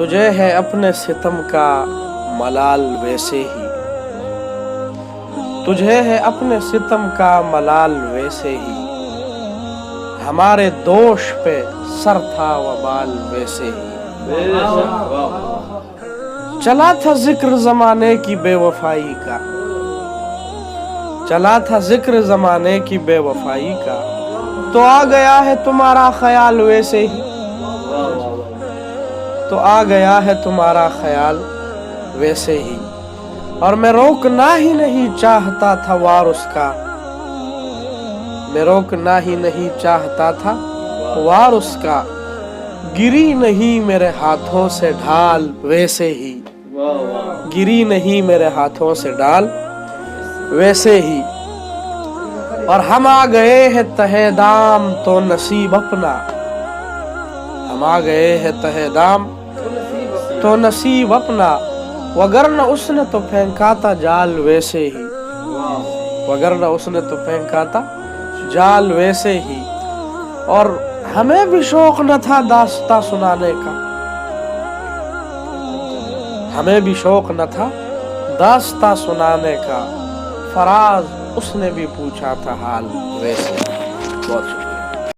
تجھے ہے اپنے ستم کا ملال ویسے ہی، تجھے ہے اپنے ستم کا ملال ویسے ہی، ہمارے دوش پہ سر تھا وبال ویسے ہی۔ چلا تھا ذکر زمانے کی بے وفائی کا، چلا تھا ذکر زمانے کی بے وفائی کا، تو آ گیا ہے تمہارا خیال ویسے ہی، تو آ گیا ہے تمہارا خیال ویسے ہی۔ اور میں روکنا ہی نہیں چاہتا تھا وار اس کا، میں روکنا ہی نہیں چاہتا تھا وار اس کا، گری نہیں میرے ہاتھوں سے ڈھال ویسے ہی، گری نہیں میرے ہاتھوں سے ڈال ویسے ہی۔ اور ہم آ گئے ہیں تہہ دام تو نصیب اپنا، ہم آ گئے ہیں تہہ دام تو نصیب اپنا، وگرنہ اس نے تو پھینکا تھا جال ویسے ہی، وگرنہ اس نے تو پھینکا تھا جال ویسے ہی۔ اور ہمیں بھی شوق نہ تھا داستاں سنانے کا، ہمیں بھی شوق نہ تھا داستاں سنانے کا، فراز اس نے بھی پوچھا تھا حال ویسے۔ بہت